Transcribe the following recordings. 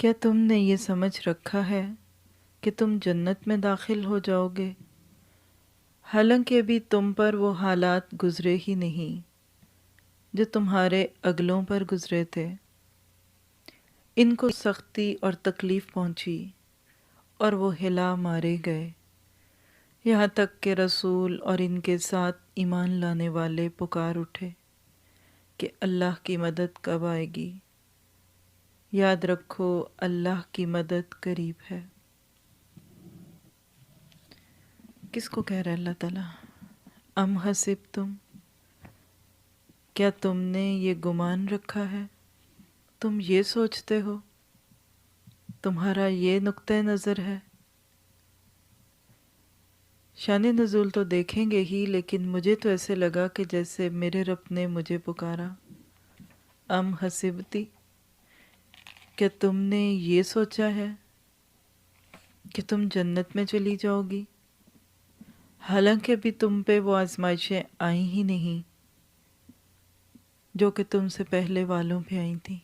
کیا تم نے یہ سمجھ رکھا ہے کہ تم جنت میں داخل ہو جاؤ گے، حالانکہ ابھی تم پر وہ حالات گزرے ہی نہیں جو تمہارے اگلوں پر گزرے تھے۔ ان کو سختی اور تکلیف پہنچی اور وہ ہلا مارے گئے، یہاں تک کہ رسول اور ان کے ساتھ ایمان لانے والے پکار اٹھے کہ اللہ کی مدد کب آئے گی۔ یاد رکھو اللہ کی مدد قریب ہے۔ کس کو کہہ رہا ہے اللہ تعالیٰ؟ ام حسبتم، کیا تم نے یہ گمان رکھا ہے، تم یہ سوچتے ہو، تمہارا یہ نقطہ نظر ہے۔ شان نزول تو دیکھیں گے ہی، لیکن مجھے تو ایسے لگا کہ جیسے میرے رب نے مجھے پکارا، ام حسبتی، کیا تم نے یہ سوچا ہے کہ تم جنت میں چلی جاؤ گی، حالانکہ ابھی تم پہ وہ آزمائشیں آئیں ہی نہیں جو کہ تم سے پہلے والوں پہ آئی تھیں۔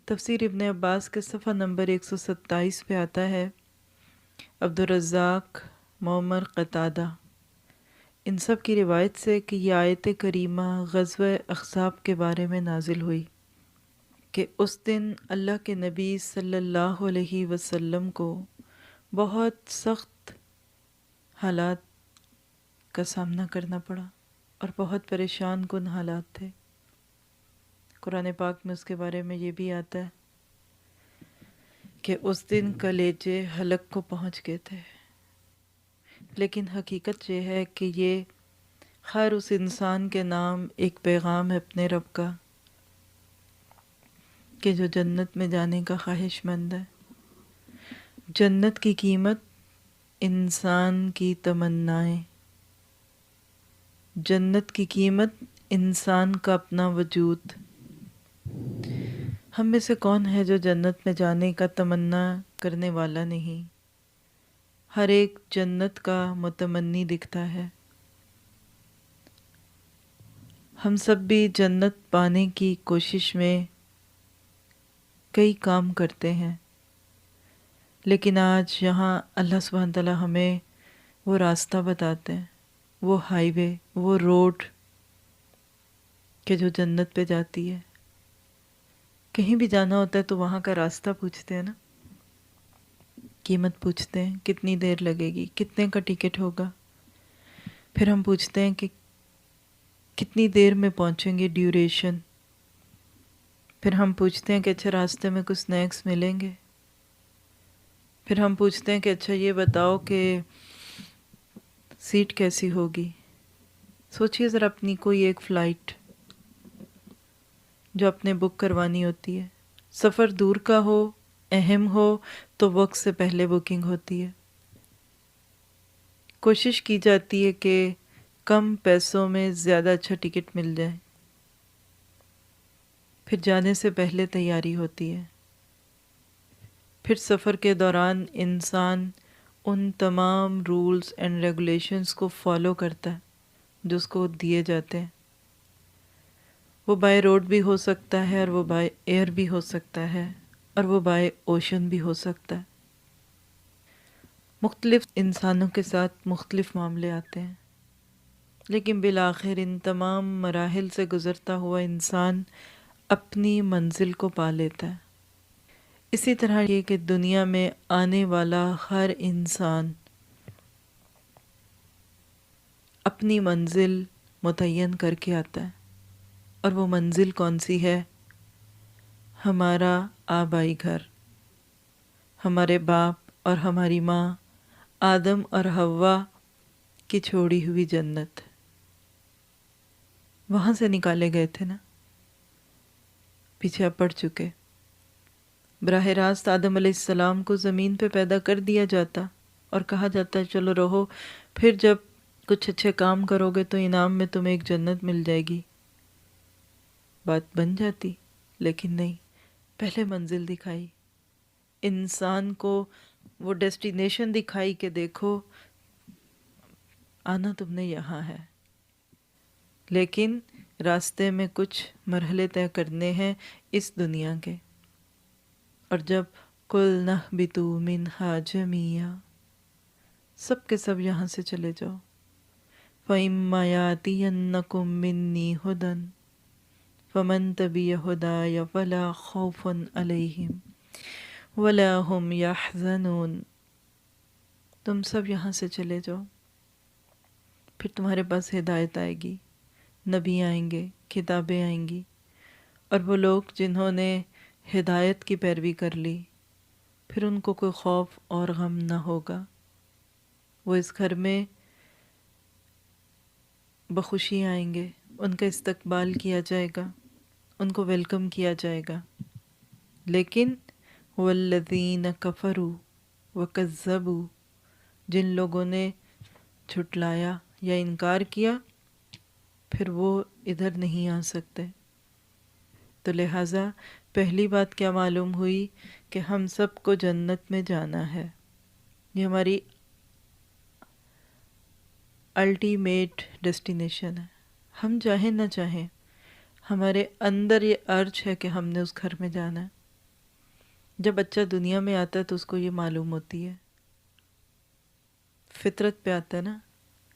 تفسیر ابن عباس کے صفحہ نمبر 127 پہ آتا ہے، عبدالرزاق، معمر، قتادہ، ان سب کی روایت سے کہ یہ آیت کریمہ غزوہ احزاب کے بارے میں نازل ہوئی کہ اس دن اللہ کے نبی صلی اللہ علیہ وسلم کو بہت سخت حالات کا سامنا کرنا پڑا اور بہت پریشان کن حالات تھے۔ قرآن پاک میں اس کے بارے میں یہ بھی آتا ہے کہ اس دن کلیجے حلق کو پہنچ گئے تھے، لیکن حقیقت یہ ہے کہ یہ ہر اس انسان کے نام ایک پیغام ہے اپنے رب کا کہ جو جنت میں جانے کا خواہش مند ہے۔ جنت کی قیمت انسان کی تمنائیں، جنت کی قیمت انسان کا اپنا وجود۔ ہم میں سے کون ہے جو جنت میں جانے کا تمنا کرنے والا نہیں؟ ہر ایک جنت کا متمنی دکھتا ہے۔ ہم سب بھی جنت پانے کی کوشش میں کئی کام کرتے ہیں، لیکن آج یہاں اللہ سبحانہ تعالیٰ ہمیں وہ راستہ بتاتے ہیں، وہ ہائی وے، وہ روڈ کہ جو جنت پہ جاتی ہے۔ کہیں بھی جانا ہوتا ہے تو وہاں کا راستہ پوچھتے ہیں نا، قیمت پوچھتے ہیں، کتنی دیر لگے گی، کتنے کا ٹکٹ ہوگا، پھر ہم پوچھتے ہیں کہ کتنی دیر میں پہنچیں گے، ڈیوریشن، پھر ہم پوچھتے ہیں کہ اچھا راستے میں کچھ سنیکس ملیں گے، پھر ہم پوچھتے ہیں کہ اچھا یہ بتاؤ کہ سیٹ کیسی ہوگی۔ سوچئے ذرا اپنی کوئی ایک فلائٹ جو آپ نے بک کروانی ہوتی ہے، سفر دور کا ہو، اہم ہو تو وقت سے پہلے بکنگ ہوتی ہے۔ کوشش کی جاتی ہے کہ کم پیسوں میں زیادہ اچھا ٹکٹ مل جائے، پھر جانے سے پہلے تیاری ہوتی ہے، پھر سفر کے دوران انسان ان تمام رولز اینڈ ریگولیشنز کو فالو کرتا ہے جو اس کو دیے جاتے ہیں۔ وہ بائی روڈ بھی ہو سکتا ہے اور وہ بائی ایئر بھی ہو سکتا ہے اور وہ بائی اوشن بھی ہو سکتا ہے۔ مختلف انسانوں کے ساتھ مختلف معاملے آتے ہیں، لیکن بالآخر ان تمام مراحل سے گزرتا ہوا انسان اپنی منزل کو پا لیتا ہے۔ اسی طرح یہ کہ دنیا میں آنے والا ہر انسان اپنی منزل متعین کر کے آتا ہے، اور وہ منزل کون سی ہے؟ ہمارا آبائی گھر، ہمارے باپ اور ہماری ماں آدم اور حوا کی چھوڑی ہوئی جنت، وہاں سے نکالے گئے تھے نا، پیچھے آپ پڑھ چکے۔ براہ راست آدم علیہ السلام کو زمین پہ پیدا کر دیا جاتا اور کہا جاتا ہے چلو رہو، پھر جب کچھ اچھے کام کرو گے تو انعام میں تمہیں ایک جنت مل جائے گی، بات بن جاتی۔ لیکن نہیں، پہلے منزل دکھائی، انسان کو وہ ڈیسٹینیشن دکھائی کہ دیکھو آنا تم نے یہاں ہے، لیکن راستے میں کچھ مرحلے طے کرنے ہیں اس دنیا کے۔ اور جب قُلْ نَهْبِطُوا مِنْهَا جَمِيعًا، سب کے سب یہاں سے چلے جاؤ، فَإِمَّا يَأْتِيَنَّكُم مِّنِّي هُدًى فَمَن تَبِعَ هُدَايَ فَلَا خَوْفٌ عَلَيْهِمْ وَلَا هُمْ يَحْزَنُونَ۔ تم سب یہاں سے چلے جاؤ، پھر تمہارے پاس ہدایت آئے گی، نبی آئیں گے، کتابیں آئیں گی، اور وہ لوگ جنہوں نے ہدایت کی پیروی کر لی، پھر ان کو کوئی خوف اور غم نہ ہوگا۔ وہ اس گھر میں بخوشی آئیں گے، ان کا استقبال کیا جائے گا، ان کو ویلکم کیا جائے گا۔ لیکن والذین کفروا وکذبوا، جن لوگوں نے جھٹلایا یا انکار کیا، پھر وہ ادھر نہیں آ سکتے۔ تو لہٰذا پہلی بات کیا معلوم ہوئی کہ ہم سب کو جنت میں جانا ہے، یہ ہماری الٹیمیٹ ڈیسٹینیشن ہے۔ ہم چاہیں نہ چاہیں، ہمارے اندر یہ ارج ہے کہ ہم نے اس گھر میں جانا ہے۔ جب بچہ دنیا میں آتا ہے تو اس کو یہ معلوم ہوتی ہے، فطرت پہ آتا ہے نا،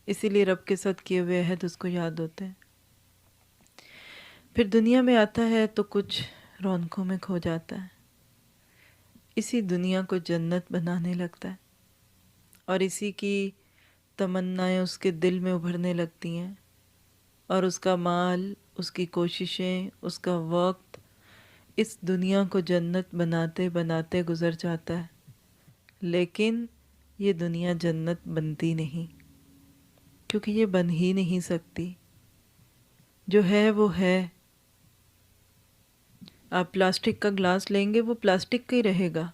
اسی لیے رب کے ساتھ کیے ہوئے عہد اس کو یاد ہوتے ہیں۔ پھر دنیا میں آتا ہے تو کچھ رونقوں میں کھو جاتا ہے، اسی دنیا کو جنت بنانے لگتا ہے، اور اسی کی تمنائیں اس کے دل میں ابھرنے لگتی ہیں، اور اس کا مال، اس کی کوششیں، اس کا وقت اس دنیا کو جنت بناتے بناتے گزر جاتا ہے۔ لیکن یہ دنیا جنت بنتی نہیں، کیونکہ یہ بن ہی نہیں سکتی۔ جو ہے وہ ہے۔ آپ پلاسٹک کا گلاس لیں گے وہ پلاسٹک کا ہی رہے گا،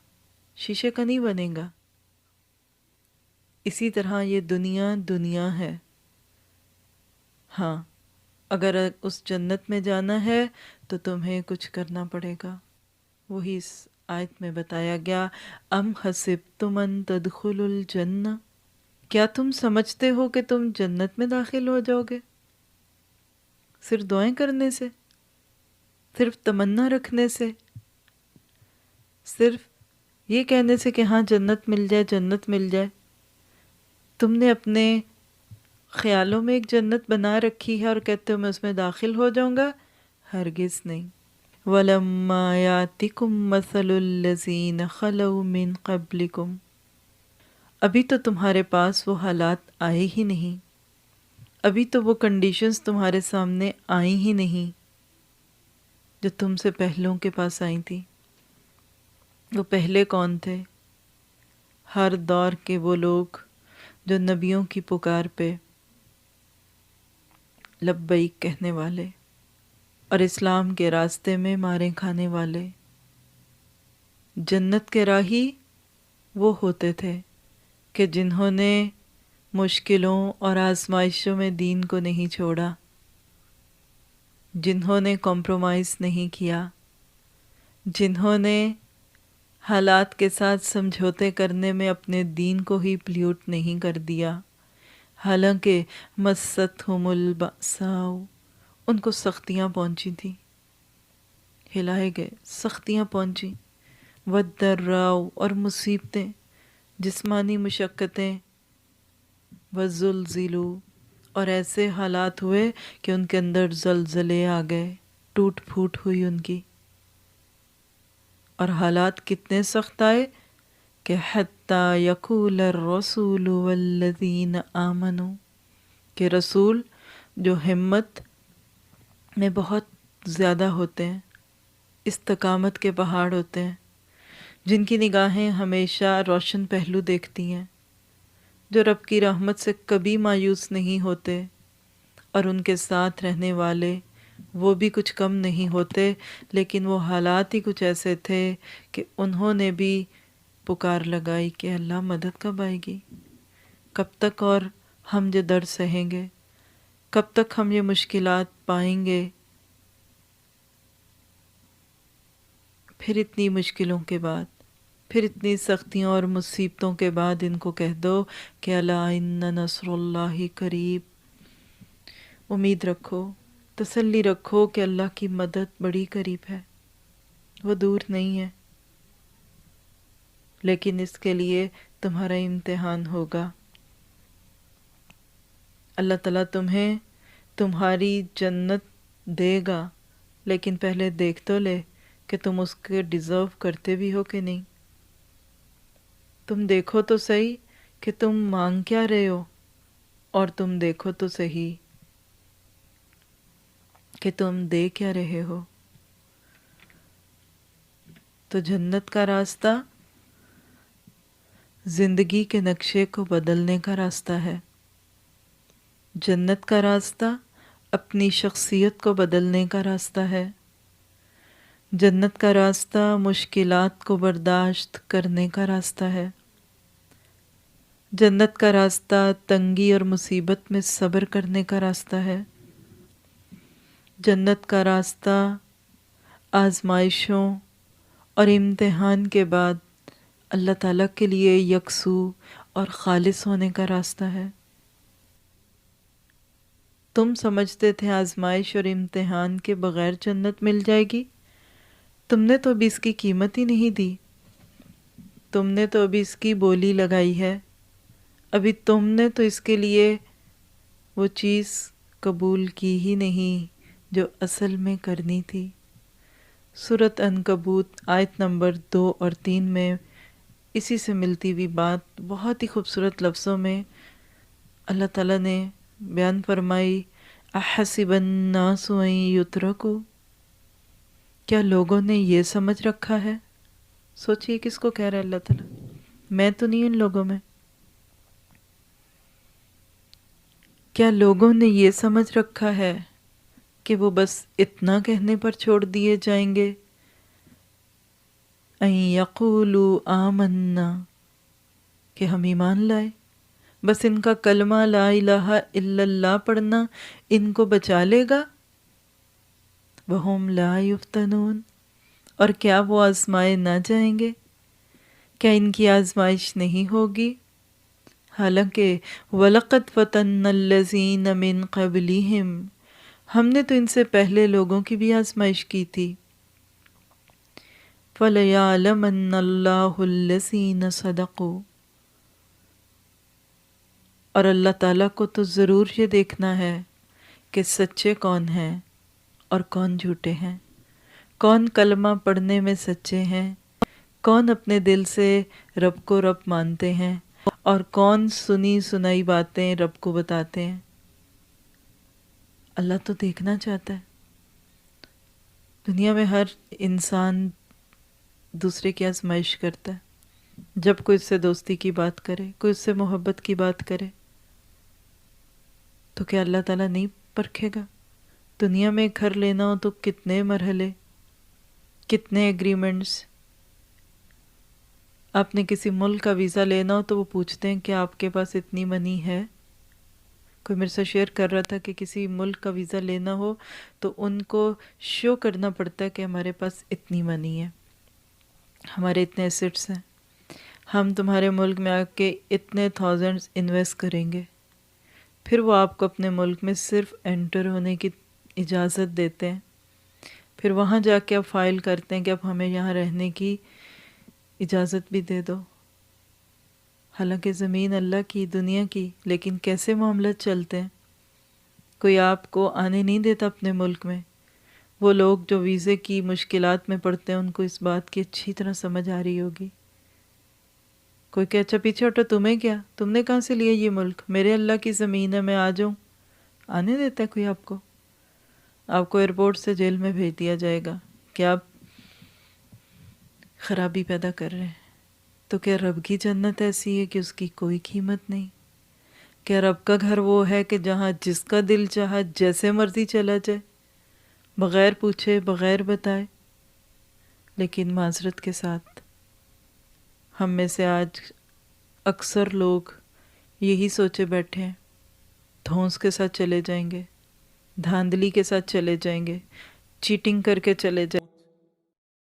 شیشے کا نہیں بنے گا۔ اسی طرح یہ دنیا دنیا ہے۔ ہاں، اگر اس جنت میں جانا ہے تو تمہیں کچھ کرنا پڑے گا۔ وہی اس آیت میں بتایا گیا، ام حسبتم ان تدخلوا الجنہ، کیا تم سمجھتے ہو کہ تم جنت میں داخل ہو جاؤ گے صرف دعائیں کرنے سے، صرف تمنا رکھنے سے، صرف یہ کہنے سے کہ ہاں جنت مل جائے، جنت مل جائے؟ تم نے اپنے خیالوں میں ایک جنت بنا رکھی ہے اور کہتے ہو میں اس میں داخل ہو جاؤں گا؟ ہرگز نہیں۔ وَلَمَّا يَأْتِكُم مَّثَلُ الَّذِينَ خَلَوْا مِن قَبْلِكُمْ، ابھی تو تمہارے پاس وہ حالات آئے ہی نہیں، ابھی تو وہ کنڈیشنز تمہارے سامنے آئی ہی نہیں جو تم سے پہلوں کے پاس آئی تھی۔ وہ پہلے کون تھے؟ ہر دور کے وہ لوگ جو نبیوں کی پکار پہ لبیک کہنے والے اور اسلام کے راستے میں مارے کھانے والے، جنت کے راہی وہ ہوتے تھے کہ جنہوں نے مشکلوں اور آزمائشوں میں دین کو نہیں چھوڑا، جنہوں نے کمپرومائز نہیں کیا، جنہوں نے حالات کے ساتھ سمجھوتے کرنے میں اپنے دین کو ہی پلیوٹ نہیں کر دیا، حالانکہ مستہم البأساء، ان کو سختیاں پہنچی تھیں، ہلائے گئے، سختیاں پہنچی، والضراء، اور مصیبتیں، جسمانی مشقتیں، وزلزلوا، اور ایسے حالات ہوئے کہ ان کے اندر زلزلے آ گئے، ٹوٹ پھوٹ ہوئی ان کی، اور حالات کتنے سخت آئے کہ حتی یقول الرسول والذین آمنوا، کہ رسول جو ہمت میں بہت زیادہ ہوتے ہیں، استقامت کے پہاڑ ہوتے ہیں، جن کی نگاہیں ہمیشہ روشن پہلو دیکھتی ہیں، جو رب کی رحمت سے کبھی مایوس نہیں ہوتے، اور ان کے ساتھ رہنے والے وہ بھی کچھ کم نہیں ہوتے، لیکن وہ حالات ہی کچھ ایسے تھے کہ انہوں نے بھی پکار لگائی کہ اللہ مدد کب آئے گی، کب تک اور ہم یہ درد سہیں گے، کب تک ہم یہ مشکلات پائیں گے۔ پھر اتنی مشکلوں کے بعد، پھر اتنی سختیوں اور مصیبتوں کے بعد ان کو کہہ دو کہ الا ان نصر اللہ قریب، امید رکھو، تسلی رکھو کہ اللہ کی مدد بڑی قریب ہے، وہ دور نہیں ہے۔ لیکن اس کے لیے تمہارا امتحان ہوگا۔ اللہ تعالیٰ تمہیں تمہاری جنت دے گا، لیکن پہلے دیکھ تو لے کہ تم اس کے ڈیزرو کرتے بھی ہو کہ نہیں۔ تم دیکھو تو صحیح کہ تم مانگ کیا رہے ہو، اور تم دیکھو تو صحیح کہ تم دے کیا رہے ہو۔ تو جنت کا راستہ زندگی کے نقشے کو بدلنے کا راستہ ہے۔ جنت کا راستہ اپنی شخصیت کو بدلنے کا راستہ ہے۔ جنت کا راستہ مشکلات کو برداشت کرنے کا راستہ ہے۔ جنت کا راستہ تنگی اور مصیبت میں صبر کرنے کا راستہ ہے۔ جنت کا راستہ آزمائشوں اور امتحان کے بعد اللہ تعالیٰ کے لیے یکسو اور خالص ہونے کا راستہ ہے۔ تم سمجھتے تھے آزمائش اور امتحان کے بغیر جنت مل جائے گی؟ تم نے تو ابھی اس کی قیمت ہی نہیں دی۔ تم نے تو ابھی اس کی بولی لگائی ہے۔ ابھی تم نے تو اس کے لیے وہ چیز قبول کی ہی نہیں جو اصل میں کرنی تھی۔ سورۃ عنکبوت آیت نمبر 2 اور 3 میں اسی سے ملتی ہوئی بات بہت ہی خوبصورت لفظوں میں اللہ تعالیٰ نے بیان فرمائی، احسب الناس ان یترکوا، کیا لوگوں نے یہ سمجھ رکھا ہے؟ سوچئے کس کو کہہ رہا ہے اللہ تعالیٰ؟ میں تو نہیں ان لوگوں میں۔ کیا لوگوں نے یہ سمجھ رکھا ہے کہ وہ بس اتنا کہنے پر چھوڑ دیے جائیں گے؟ ان یقولوا آمنا، کہ ہم ایمان لائے، بس ان کا کلمہ لا الہ الا اللہ پڑھنا ان کو بچا لے گا؟ وہم لا یفتنون، اور کیا وہ آزمائے نہ جائیں گے؟ کیا ان کی آزمائش نہیں ہوگی؟ حالانکہ وَلَقَدْ فَتَنَّا الَّذِينَ مِن قَبْلِهِمْ، ہم نے تو ان سے پہلے لوگوں کی بھی آزمائش کی تھی۔ فَلَيَعْلَمَنَّ اللَّهُ الَّذِينَ صَدَقُوا، اور اللہ تعالیٰ کو تو ضرور یہ دیکھنا ہے کہ سچے کون ہیں اور کون جھوٹے ہیں، کون کلمہ پڑھنے میں سچے ہیں، کون اپنے دل سے رب کو رب مانتے ہیں، اور کون سنی سنائی باتیں رب کو بتاتے ہیں۔ اللہ تو دیکھنا چاہتا ہے۔ دنیا میں ہر انسان دوسرے کی آزمائش کرتا ہے۔ جب کوئی اس سے دوستی کی بات کرے، کوئی اس سے محبت کی بات کرے، تو کیا اللہ تعالیٰ نہیں پرکھے گا؟ دنیا میں گھر لینا ہو تو کتنے مرحلے، کتنے ایگریمنٹس۔ آپ نے کسی ملک کا ویزا لینا ہو تو وہ پوچھتے ہیں کہ آپ کے پاس اتنی منی ہے۔ کوئی میرے سے شیئر کر رہا تھا کہ کسی ملک کا ویزا لینا ہو تو ان کو شو کرنا پڑتا ہے کہ ہمارے پاس اتنی منی ہے، ہمارے اتنے ایسٹس ہیں، ہم تمہارے ملک میں آ کے اتنے تھاؤزنڈز انویسٹ کریں گے۔ پھر وہ آپ کو اپنے ملک میں صرف انٹر ہونے کی اجازت دیتے ہیں۔ پھر وہاں جا کے آپ فائل کرتے ہیں کہ اب ہمیں یہاں رہنے کی اجازت بھی دے دو۔ حالانکہ زمین اللہ کی، دنیا کی، لیکن کیسے معاملات چلتے ہیں۔ کوئی آپ کو آنے نہیں دیتا اپنے ملک میں۔ وہ لوگ جو ویزے کی مشکلات میں پڑتے ہیں ان کو اس بات کی اچھی طرح سمجھ آ رہی ہوگی۔ کوئی کہ اچھا پیچھے ہٹو، تمہیں کیا، تم نے کہاں سے لیا یہ ملک، میرے اللہ کی زمین ہے، میں آ جاؤں۔ آنے دیتا ہے کوئی آپ کو؟ آپ کو ایئرپورٹ سے جیل میں بھیج دیا جائے گا کہ آپ خرابی پیدا کر رہے ہیں۔ تو کیا رب کی جنت ایسی ہے کہ اس کی کوئی قیمت نہیں؟ کیا رب کا گھر وہ ہے کہ جہاں جس کا دل چاہا جیسے مرضی چلا جائے، بغیر پوچھے بغیر بتائے؟ لیکن معذرت کے ساتھ ہم میں سے آج اکثر لوگ یہی سوچے بیٹھے ہیں، دھونس کے ساتھ چلے جائیں گے، دھاندلی کے ساتھ چلے جائیں گے، چیٹنگ کر کے چلے جائیں